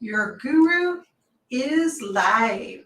Your guru is live.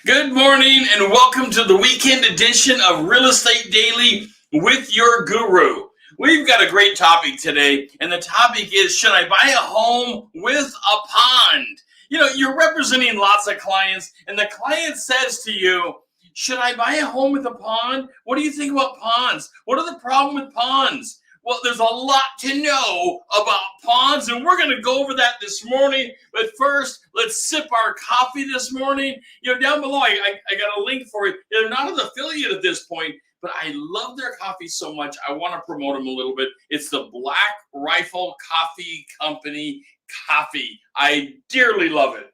Good morning and welcome to the weekend edition of Real Estate Daily with your guru. We've got a great topic today, and the topic is, should I buy a home with a pond? You know, you're representing lots of clients, and the client says to you, should I buy a home with a pond? What do you think about ponds? What are the problems with ponds? Well, there's a lot to know about ponds, and we're going to go over that this morning. But first, let's sip our coffee this morning. You know, down below, I got a link for it. They're not an affiliate at this point, but I love their coffee so much, I want to promote them a little bit. It's the Black Rifle Coffee Company coffee. I dearly love it.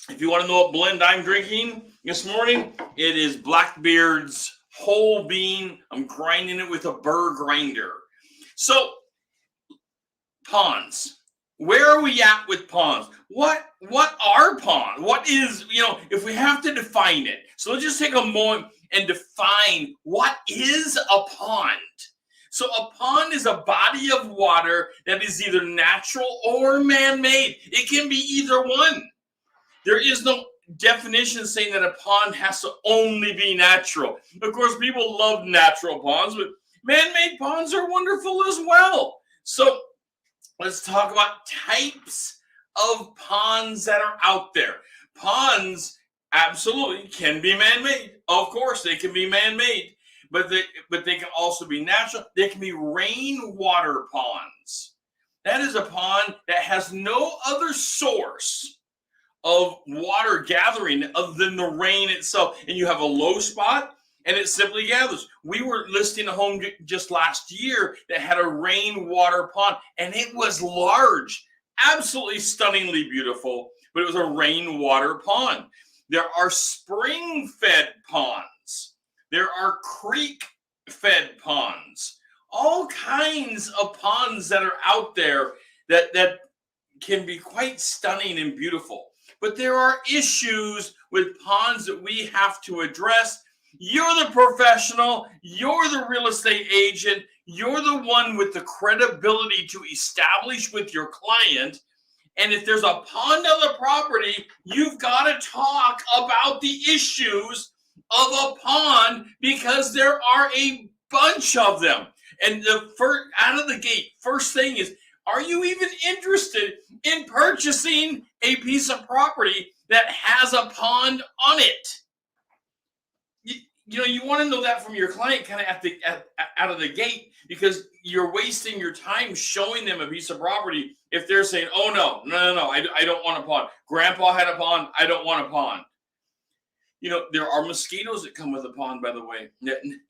If you want to know what blend I'm drinking this morning, it is Blackbeard's whole bean. I'm grinding it with a burr grinder. So, ponds. Where are we at with ponds? What are ponds? What is, if we have to define it. So let's just take a moment and define what is a pond. So a pond is a body of water that is either natural or man-made. It can be either one. There is no definition saying that a pond has to only be natural. Of course, people love natural ponds, but man-made ponds are wonderful as well. So let's talk about types of ponds that are out there. Ponds absolutely can be man-made. Of course, they can be man-made, but they can also be natural. They can be rainwater ponds. That is a pond that has no other source of water gathering other than the rain itself, and you have a low spot and it simply gathers. We were listing a home just last year that had a rainwater pond, and it was large, absolutely stunningly beautiful, but it was a rainwater pond. There are spring-fed ponds. There are creek-fed ponds. All kinds of ponds that are out there that can be quite stunning and beautiful. But there are issues with ponds that we have to address. You're the professional. You're the real estate agent. You're the one with the credibility to establish with your client. And if there's a pond on the property, you've got to talk about the issues of a pond, because there are a bunch of them. And the first, out of the gate, first thing is, are you even interested in purchasing a piece of property that has a pond on it? You want to know that from your client kind of out of the gate, because you're wasting your time showing them a piece of property if they're saying, oh, no, I don't want a pond. Grandpa had a pond. I don't want a pond. There are mosquitoes that come with a pond, by the way.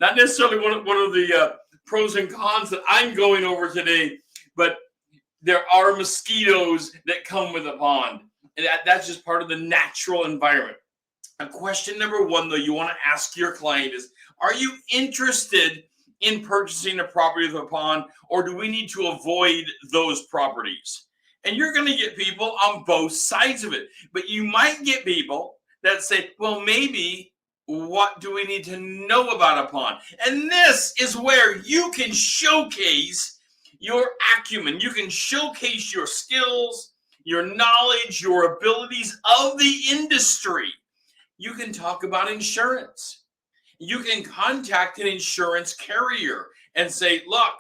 Not necessarily one of the pros and cons that I'm going over today, but there are mosquitoes that come with a pond. And that's just part of the natural environment. And question number one, though, you want to ask your client is, are you interested in purchasing a property with a pond, or do we need to avoid those properties? And you're going to get people on both sides of it. But you might get people that say, well, maybe, what do we need to know about a pond? And this is where you can showcase your acumen. You can showcase your skills, your knowledge, your abilities of the industry. You can talk about insurance. You can contact an insurance carrier and say, look,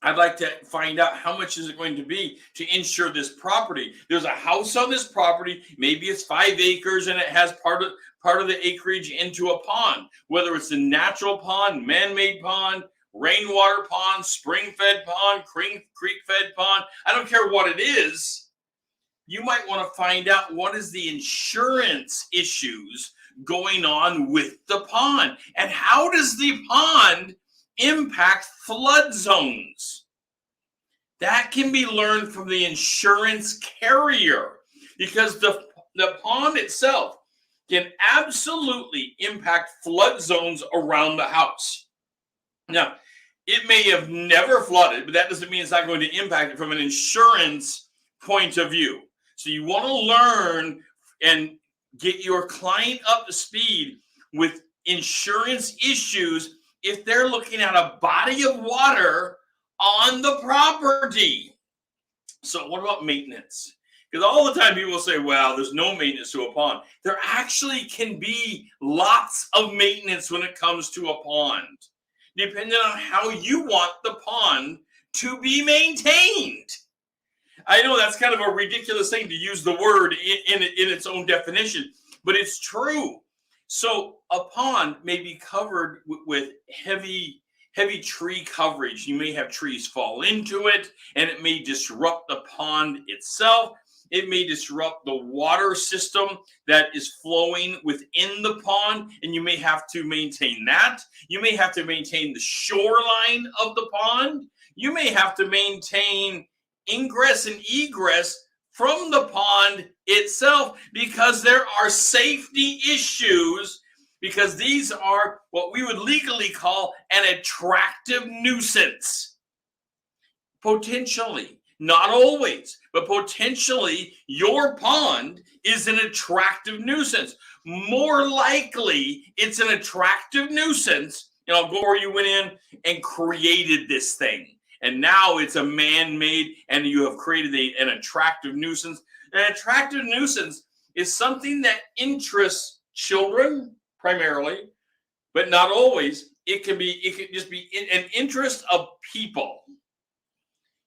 I'd like to find out how much is it going to be to insure this property. There's a house on this property. Maybe it's 5 acres and it has part of the acreage into a pond, whether it's a natural pond, man-made pond, rainwater pond, spring-fed pond, creek-fed pond. I don't care what it is. You might want to find out what is the insurance issues going on with the pond, and how does the pond impact flood zones. That can be learned from the insurance carrier, because the pond itself can absolutely impact flood zones around the house. Now, it may have never flooded, but that doesn't mean it's not going to impact it from an insurance point of view. So you want to learn and get your client up to speed with insurance issues if they're looking at a body of water on the property. So what about maintenance? Because all the time people say, well, there's no maintenance to a pond. There actually can be lots of maintenance when it comes to a pond, depending on how you want the pond to be maintained. I know that's kind of a ridiculous thing to use the word in its own definition, but it's true. So a pond may be covered with heavy tree coverage. You may have trees fall into it, and it may disrupt the pond itself. It may disrupt the water system that is flowing within the pond, and you may have to maintain that. You may have to maintain the shoreline of the pond. You may have to maintain ingress and egress from the pond itself, because there are safety issues, because these are what we would legally call an attractive nuisance. Potentially, not always, but potentially your pond is an attractive nuisance. More likely, it's an attractive nuisance. Go where you went in and created this thing. And now it's a man-made, and you have created an attractive nuisance. An attractive nuisance is something that interests children primarily, but not always. It can just be an interest of people.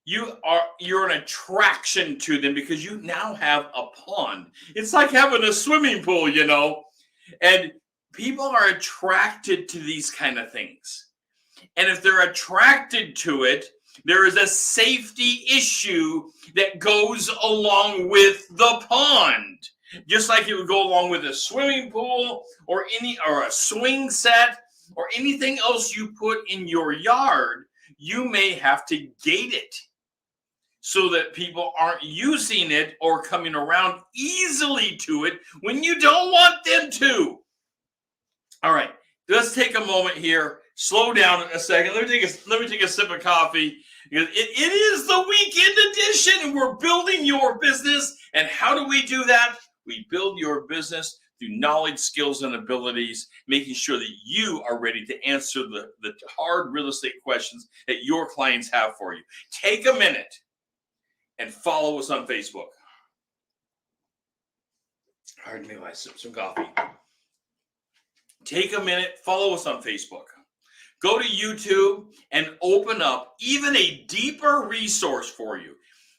You're an attraction to them because you now have a pond. It's like having a swimming pool, and people are attracted to these kind of things. And if they're attracted to it, there is a safety issue that goes along with the pond. Just like it would go along with a swimming pool or a swing set or anything else you put in your yard, you may have to gate it so that people aren't using it or coming around easily to it when you don't want them to. All right, let's take a moment here. Slow down a second. Let me take a sip of coffee, because it is the weekend edition, and we're building your business. And how do we do that? We build your business through knowledge, skills, and abilities, making sure that you are ready to answer the hard real estate questions that your clients have for you. Take a minute and follow us on Facebook. Pardon me while I sip some coffee. Take a minute, follow us on Facebook. Go to YouTube and open up even a deeper resource for you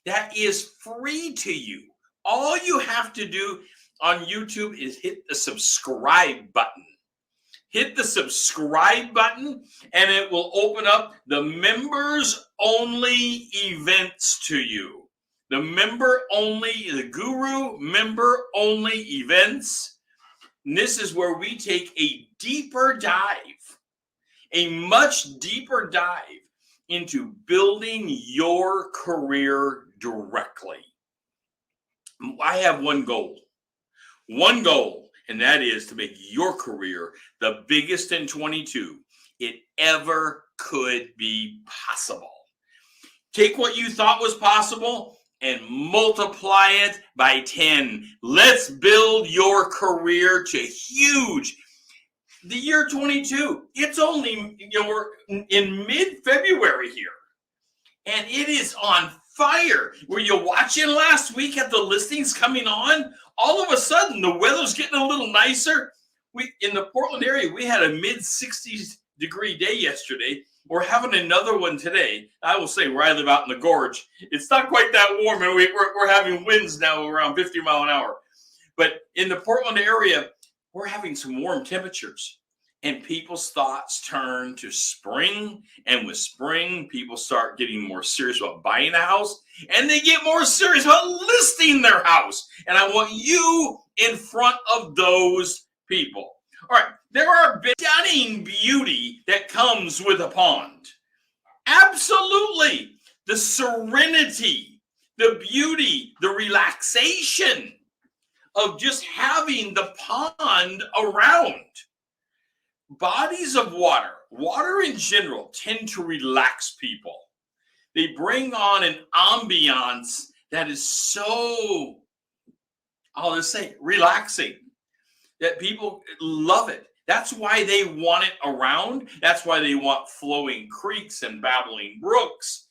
that is free to you. All you have to do on YouTube is hit the subscribe button. Hit the subscribe button, and it will open up the members-only events to you. The Guru member-only events. And this is where we take a deeper dive, a much deeper dive into building your career directly. I have one goal, and that is to make your career the biggest in 22 it ever could be possible. Take what you thought was possible and multiply it by 10. Let's build your career to huge. The year 22, it's only, we're in mid-February here, and it is on fire. Were you watching last week at the listings coming on? All of a sudden, the weather's getting a little nicer. In the Portland area, we had a mid-60s degree day yesterday. We're having another one today. I will say, where I live out in the gorge, it's not quite that warm, and we're having winds now around 50 miles an hour. But in the Portland area, we're having some warm temperatures, and people's thoughts turn to spring. And with spring, people start getting more serious about buying a house, and they get more serious about listing their house. And I want you in front of those people. All right, there are stunning beauty that comes with a pond. Absolutely. The serenity, the beauty, the relaxation of just having the pond around. Bodies of water in general, tend to relax people. They bring on an ambiance that is so, I'll just say, relaxing, that people love it. That's why they want it around. That's why they want flowing creeks and babbling brooks.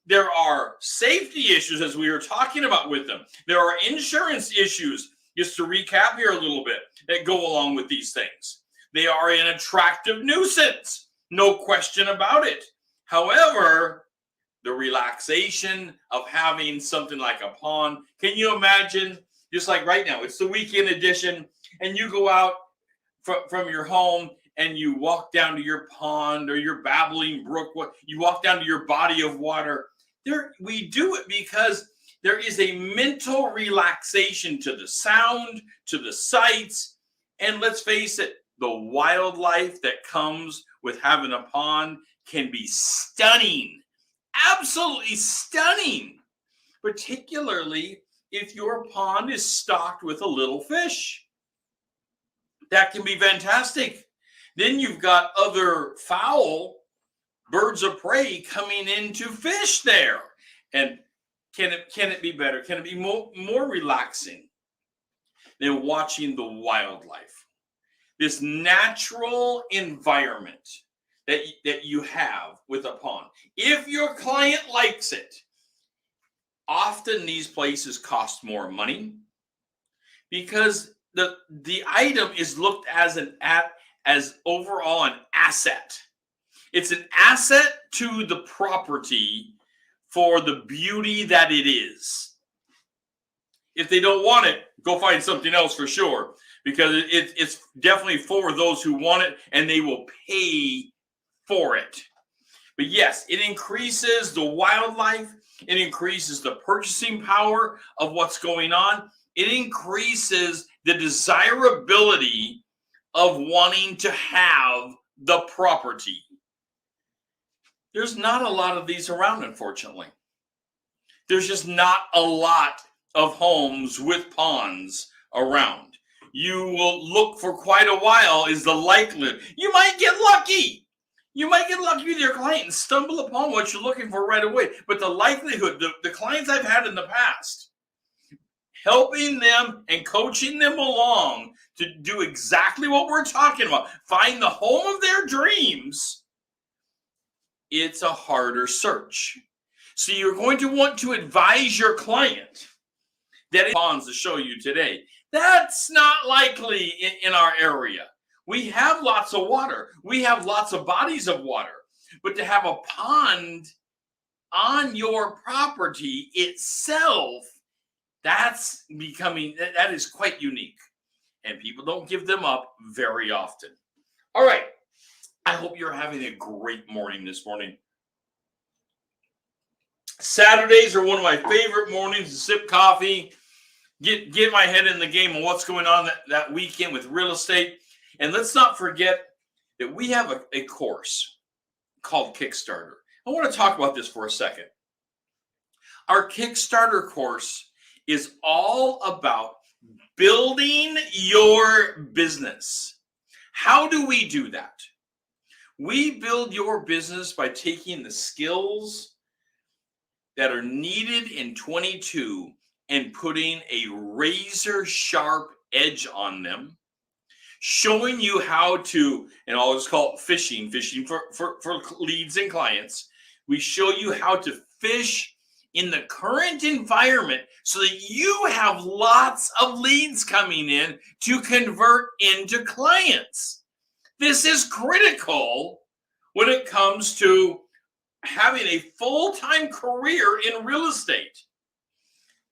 There are safety issues, as we were talking about with them. There are insurance issues, just to recap here a little bit, that go along with these things. They are an attractive nuisance, no question about it. However, the relaxation of having something like a pond, can you imagine, just like right now, it's the weekend edition, and you go out from your home and you walk down to your pond or your babbling brook, you walk down to your body of water. We do it because there is a mental relaxation to the sound, to the sights, and let's face it, the wildlife that comes with having a pond can be stunning, absolutely stunning, particularly if your pond is stocked with a little fish. That can be fantastic. Then you've got other fowl, birds of prey coming in to fish there. And can it be better? Can it be more relaxing than watching the wildlife? This natural environment that you have with a pond. If your client likes it, often these places cost more money because the item is looked as overall an asset. It's an asset to the property for the beauty that it is. If they don't want it, go find something else for sure, because it's definitely for those who want it and they will pay for it. But yes, it increases the wildlife. It increases the purchasing power of what's going on. It increases the desirability of wanting to have the property. There's not a lot of these around, unfortunately. There's just not a lot of homes with ponds around. You will look for quite a while is the likelihood. You might get lucky. You might get lucky with your client and stumble upon what you're looking for right away. But the likelihood, the clients I've had in the past, helping them and coaching them along to do exactly what we're talking about, find the home of their dreams, it's a harder search. So you're going to want to advise your client that ponds to show you today. That's not likely in our area. We have lots of water. We have lots of bodies of water. But to have a pond on your property itself, that is quite unique. And people don't give them up very often. All right. I hope you're having a great morning this morning. Saturdays are one of my favorite mornings to sip coffee, get my head in the game on what's going on that weekend with real estate. And let's not forget that we have a course called Kickstarter. I want to talk about this for a second. Our Kickstarter course is all about building your business. How do we do that? We build your business by taking the skills that are needed in 22 and putting a razor sharp edge on them, showing you how to, and I'll just call it fishing for leads and clients. We show you how to fish in the current environment so that you have lots of leads coming in to convert into clients. This is critical when it comes to having a full-time career in real estate.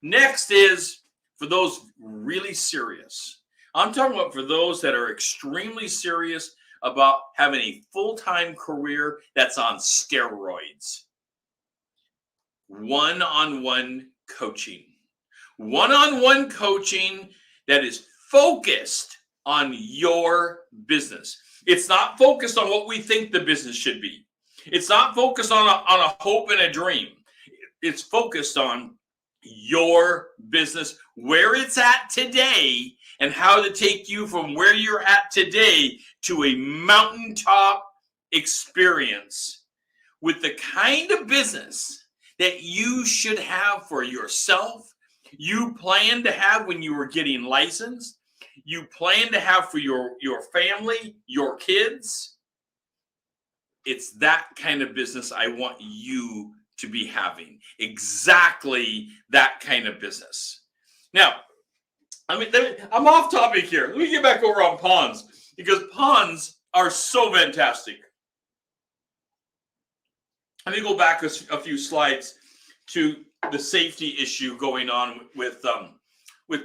Next is for those really serious. I'm talking about for those that are extremely serious about having a full-time career that's on steroids. One-on-one coaching. One-on-one coaching that is focused on your business. It's not focused on what we think the business should be. It's not focused on a hope and a dream. It's focused on your business, where it's at today, and how to take you from where you're at today to a mountaintop experience with the kind of business that you should have for yourself, you plan to have when you were getting licensed, you plan to have for your family, your kids. It's that kind of business I want you to be having exactly that kind of business. Now, I'm off topic here. Let me get back over on ponds, because ponds are so fantastic. Let me go back a few slides to the safety issue going on with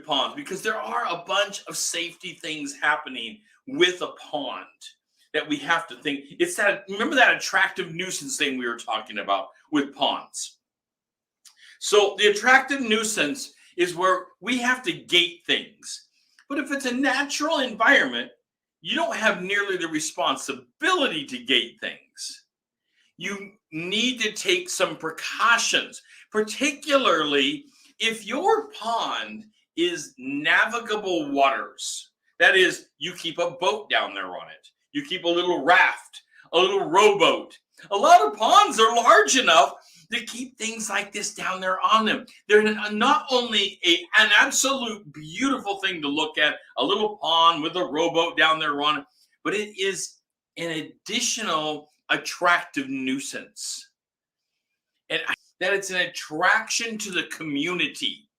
ponds, because there are a bunch of safety things happening with a pond that we have to think. It's that, remember that attractive nuisance thing we were talking about with ponds. So the attractive nuisance is where we have to gate things. But if it's a natural environment, you don't have nearly the responsibility to gate things. You need to take some precautions, particularly if your pond is navigable waters. That is, you keep a boat down there on it. You keep a little raft, a little rowboat. A lot of ponds are large enough to keep things like this down there on them. They're not only an absolute beautiful thing to look at, a little pond with a rowboat down there on it, but it is an additional attractive nuisance. And that it's an attraction to the community.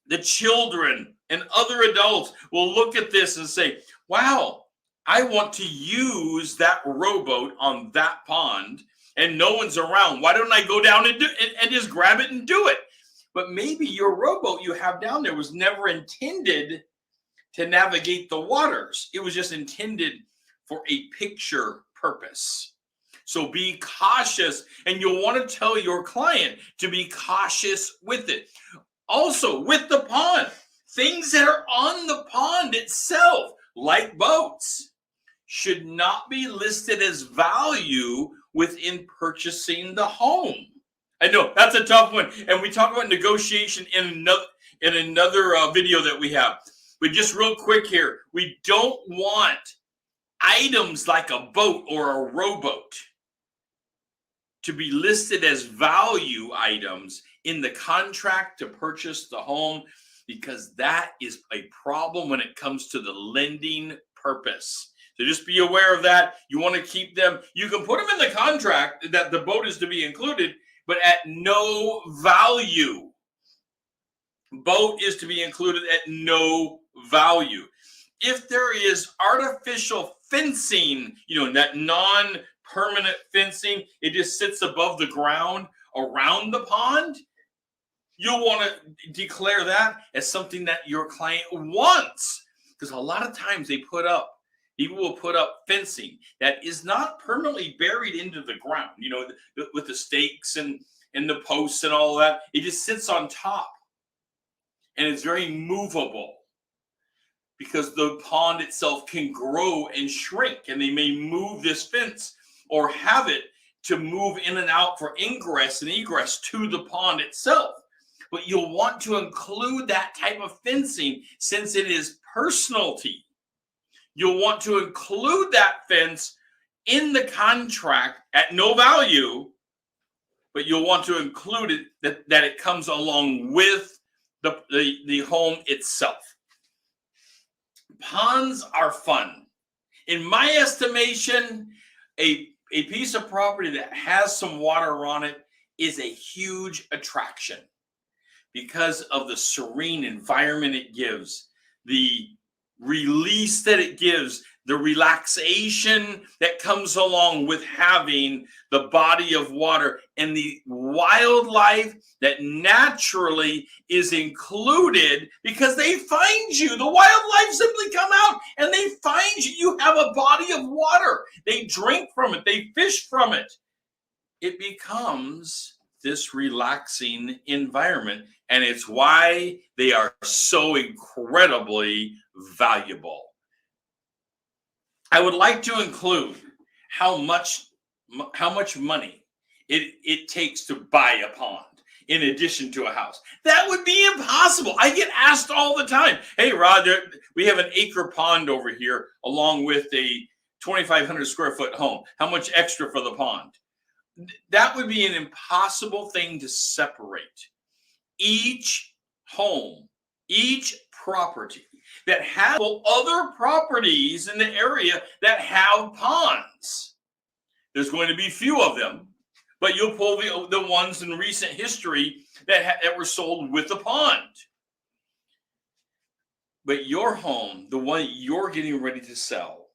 The children and other adults will look at this and say, wow, I want to use that rowboat on that pond and no one's around. Why don't I go down and just grab it and do it? But maybe your rowboat you have down there was never intended to navigate the waters. It was just intended for a picture purpose. So be cautious, and you'll want to tell your client to be cautious with it. Also, with the pond, things that are on the pond itself, like boats, should not be listed as value within purchasing the home. I know that's a tough one, and we talk about negotiation in another video that we have. But just real quick here, we don't want items like a boat or a rowboat to be listed as value items in the contract to purchase the home, because that is a problem when it comes to the lending purpose. So just be aware of that. You want to keep them. You can put them in the contract that the boat is to be included, but at no value. Boat is to be included at no value. If there is artificial fencing, that non-permanent fencing, it just sits above the ground around the pond, you'll want to declare that as something that your client wants. Because a lot of times people will put up fencing that is not permanently buried into the ground, with the stakes and the posts and all of that. It just sits on top. And it's very movable, because the pond itself can grow and shrink, and they may move this fence or have it to move in and out for ingress and egress to the pond itself. But you'll want to include that type of fencing since it is personality. You'll want to include that fence in the contract at no value, but you'll want to include it that it comes along with the home itself. Ponds are fun. In my estimation, a piece of property that has some water on it is a huge attraction because of the serene environment it gives, the release that it gives, the relaxation that comes along with having the body of water, and the wildlife that naturally is included because they find you. The wildlife simply come out and they find you. You have a body of water. They drink from it. They fish from it. It becomes this relaxing environment, and it's why they are so incredibly valuable. I would like to include how much money it takes to buy a pond in addition to a house. That would be impossible. I get asked all the time, hey, Rod, we have an acre pond over here along with a 2,500 square foot home. How much extra for the pond? That would be an impossible thing to separate. Each home, each property that have other properties in the area that have ponds. There's going to be few of them, but you'll pull the ones in recent history that were sold with a pond. But your home, the one you're getting ready to sell,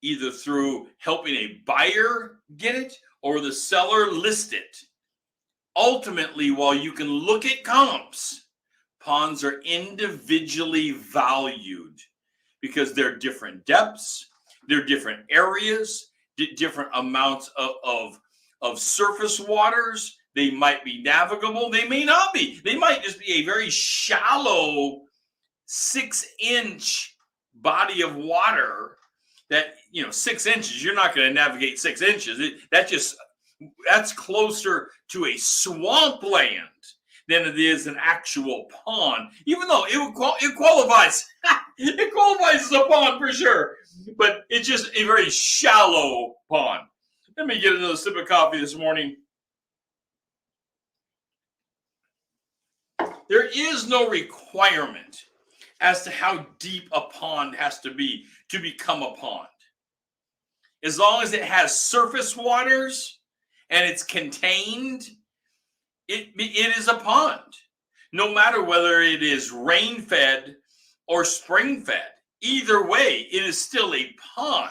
either through helping a buyer get it or the seller list it, ultimately, while you can look at comps, ponds are individually valued because they're different depths, they're different areas, different amounts of surface waters. They might be navigable, they may not be. They might just be a very shallow 6-inch body of water that, 6 inches, you're not going to navigate 6 inches. That's closer to a swampland than it is an actual pond, even though it qualifies. It qualifies as a pond for sure, but it's just a very shallow pond. Let me get another sip of coffee this morning. There is no requirement as to how deep a pond has to be to become a pond. As long as it has surface waters and it's contained, it is a pond. No matter whether it is rain-fed or spring-fed, either way, it is still a pond.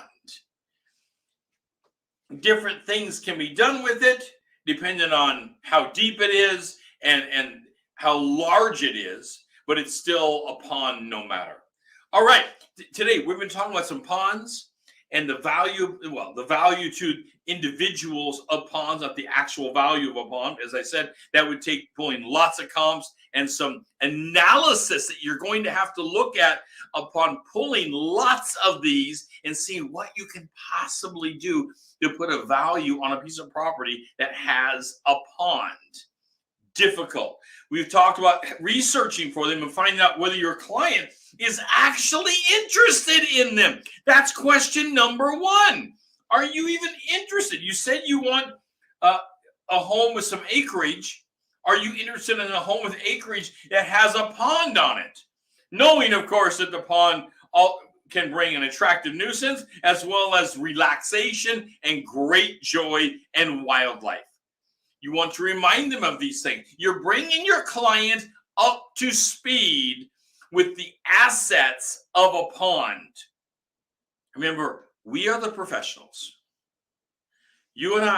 Different things can be done with it depending on how deep it is and how large it is, but it's still a pond no matter. All right, today we've been talking about some ponds and the value to individuals of ponds, not the actual value of a pond. As I said, that would take pulling lots of comps and some analysis that you're going to have to look at upon pulling lots of these and seeing what you can possibly do to put a value on a piece of property that has a pond. Difficult. We've talked about researching for them and finding out whether your client is actually interested in them. That's question number one. Are you even interested? You said you want a home with some acreage. Are you interested in a home with acreage that has a pond on it? Knowing, of course, that the pond can bring an attractive nuisance as well as relaxation and great joy and wildlife. You want to remind them of these things. You're bringing your client up to speed with the assets of a pond. Remember, we are the professionals. You and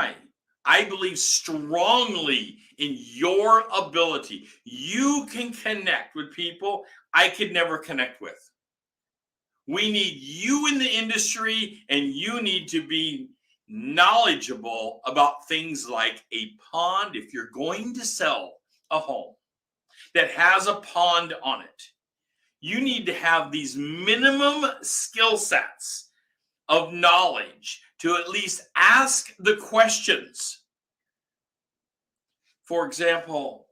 I believe strongly in your ability. You can connect with people I could never connect with. We need you in the industry, and you need to be knowledgeable about things like a pond. If you're going to sell a home that has a pond on it, you need to have these minimum skill sets of knowledge to at least ask the questions. For example,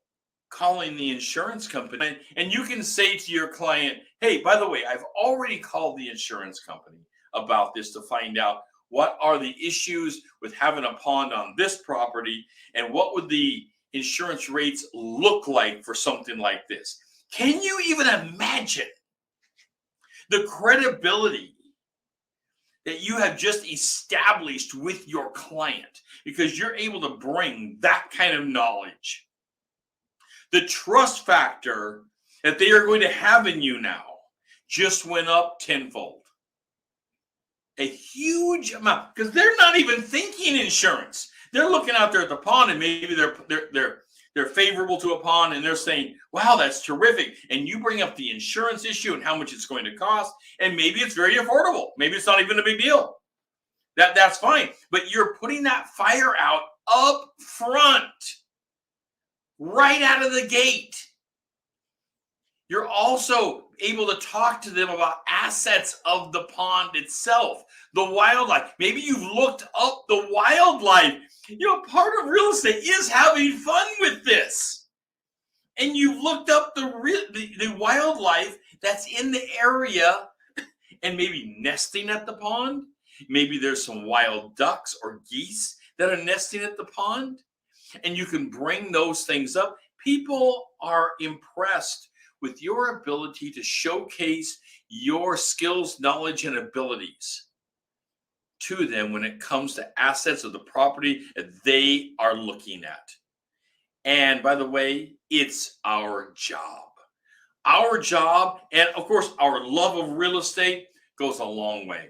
calling the insurance company, and you can say to your client, hey, by the way, I've already called the insurance company about this to find out what are the issues with having a pond on this property, and what would the insurance rates look like for something like this? Can you even imagine the credibility that you have just established with your client because you're able to bring that kind of knowledge? The trust factor that they are going to have in you now just went up tenfold. A huge amount, because they're not even thinking insurance. They're looking out there at the pond, and maybe they're favorable to a pond, and they're saying, wow, that's terrific. And you bring up the insurance issue and how much it's going to cost, and maybe it's very affordable. Maybe it's not even a big deal. That's fine. But you're putting that fire out up front, right out of the gate. You're also able to talk to them about assets of the pond itself, the wildlife. Maybe you've looked up the wildlife. Part of real estate is having fun with this. And you've looked up the wildlife that's in the area and maybe nesting at the pond. Maybe there's some wild ducks or geese that are nesting at the pond. And you can bring those things up. People are impressed with your ability to showcase your skills, knowledge, and abilities. to them when it comes to assets of the property that they are looking at. And by the way, it's our job. Our job, and of course, our love of real estate goes a long way.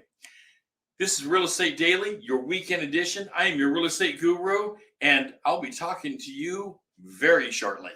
This is Real Estate Daily, your weekend edition. I am your real estate guru, and I'll be talking to you very shortly.